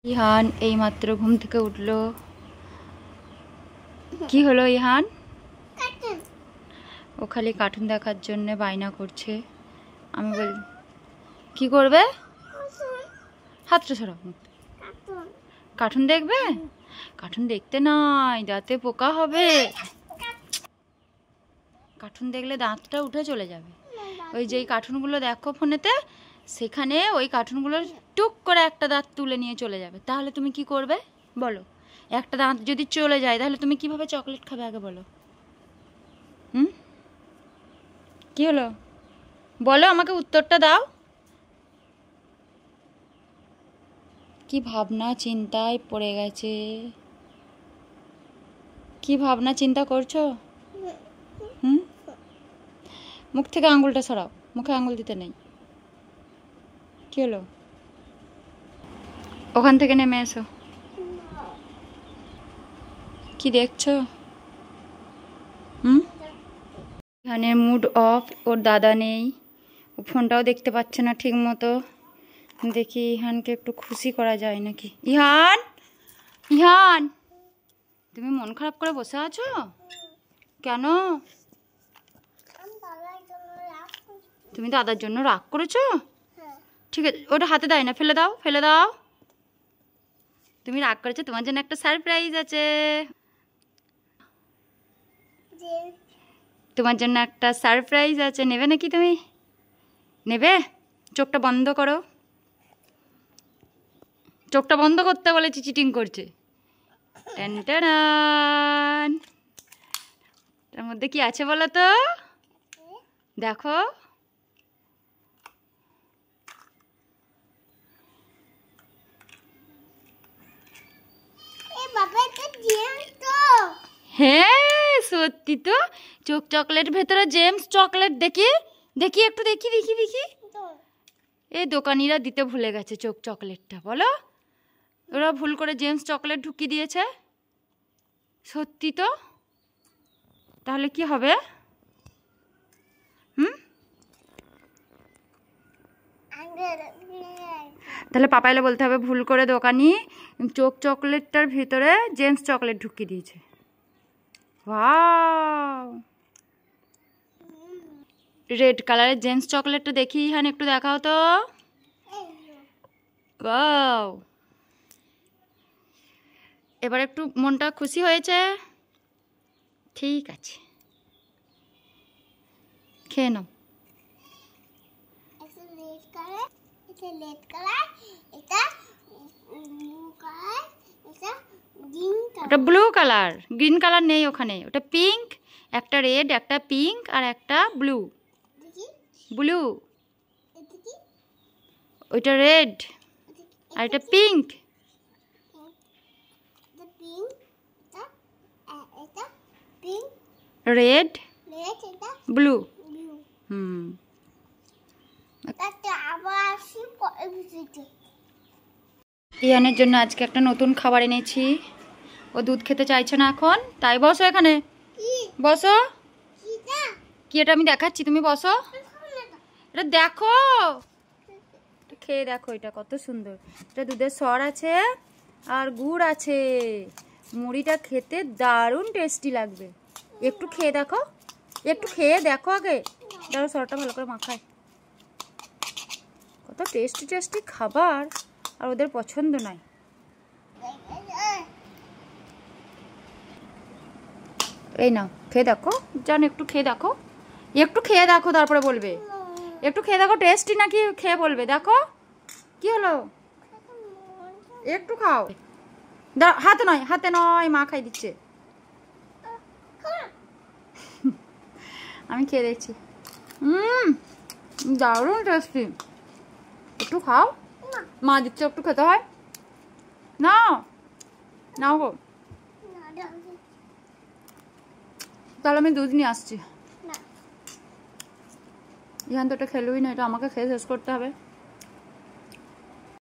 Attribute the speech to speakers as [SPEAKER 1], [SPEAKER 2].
[SPEAKER 1] ইহান এইমাত্র ঘুম থেকে উঠলো। কি হলো ইহান? ও খালি কার্টুন দেখার জন্য বায়না করছে। আমি বল কি করবে? হাতটা সরাও। কার্টুন দেখবে? কার্টুন দেখতে নাই, দাঁতে পোকা হবে। কার্টুন দেখলে দাঁতটা উঠে চলে যাবে। ওই যেই কার্টুনগুলো দেখো ফোনেতে, সেখানে ওই কার্টুনগুলোর টুক করে একটা দাঁত তুলে নিয়ে চলে যাবে। তাহলে তুমি কি করবে বলো? একটা দাঁত যদি চলে যায় তাহলে তুমি কিভাবে চকলেট খাবে আগে বলো? কি হলো বলো, আমাকে উত্তরটা দাও। কি ভাবনা চিন্তায় পড়ে গেছে? কি ভাবনা চিন্তা করছো? মুখ থেকে আঙুলটা সরাও, মুখে আঙুল দিতে নেই। কি হলো? ওখান থেকে নেমে এসো। কি দেখছো? ইহানের মুড অফ, ওর দাদা নেই, ও ফোনটাও দেখতে পাচ্ছে না ঠিক মতো। দেখি ইহানকে একটু খুশি করা যায় নাকি। ইহান, ইহান, তুমি মন খারাপ করে বসে আছো কেন? তুমি দাদার জন্য রাগ করেছো? ঠিক আছে, ওটা হাতে দেয় না, ফেলে দাও, ফেলে দাও। তুমি রাগ করেছো, তোমার জন্য একটা সারপ্রাইজ আছে। তোমার জন্য একটা সারপ্রাইজ আছে, নেবে নাকি তুমি? নেবে? চোখটা বন্ধ করো। চোখটা বন্ধ করতে বলেছি, চিটিং করছে। টেনটেনান, তার মধ্যে কি আছে বলো তো? দেখো। হ্যাঁ সত্যি তো, চোখ চকলেট ভেতরে জেমস চকলেট। দেখি দেখি একটু, দেখি দেখি দেখি। এই দোকানিরা দিতে ভুলে গেছে চোখ চকলেটটা, বলো? ওরা ভুল করে জেমস চকলেট ঢুকিয়ে দিয়েছে। সত্যি তো, তাহলে কি হবে? তাহলে পাপা এলে বলতে হবে ভুল করে দোকানি চোখ চকলেটটার ভিতরে জেমস চকলেট ঢুকিয়ে দিয়েছে। ওয়াও, রেড কালারের জেমস চকলেটটা দেখি হ্যাঁ, একটু দেখাও তো। ওয়াও, এবার একটু মনটা খুশি হয়েছে? ঠিক আছে, খেয়ে নাও। ওটা ব্লু কালার, গ্রিন কালার নেই ওখানে। ওটা পিঙ্ক, একটা রেড, একটা পিঙ্ক আর একটা ব্লু। ব্লু, ওইটা রেড আর এটা পিঙ্ক। Red blue. ইয়ানের জন্য আজকে একটা নতুন খাবার এনেছি। ও দুধ খেতে চাইছে না এখন, তাই বসো এখানে, বসো। কি এটা আমি দেখাচ্ছি, তুমি বসো। এটা দেখো, খেয়ে দেখো, এটা কত সুন্দর। এটা দুধের সর আছে আর গুড় আছে। মুড়িটা খেতে দারুণ টেস্টি লাগবে। একটু খেয়ে দেখো, একটু খেয়ে দেখো আগে। ধরো সরটা ভালো করে মাখায়। কত টেস্টি টেস্টি খাবার, আর ওদের পছন্দ নয়। এই নাও খেয়ে দেখো, জানো একটু খেয়ে দেখো, একটু খেয়ে দেখো তারপরে বলবে। একটু খেয়ে দেখো টেস্টি নাকি, খেয়ে বলবে। দেখো কি হলো, একটু খাও। হাতে নয়, হাতে নয়, মা খাই দিচ্ছে। আমি খেয়ে দেখছি, দারুণ টেস্টি। একটু খাও, মা দিচ্ছে, একটু খেতে হয়। নাও নাও গো, তাহলে আমি দুধ নিয়ে আসছি। ইহান তো এটা খেলুই না, এটা আমাকে খেয়ে শেষ করতে হবে।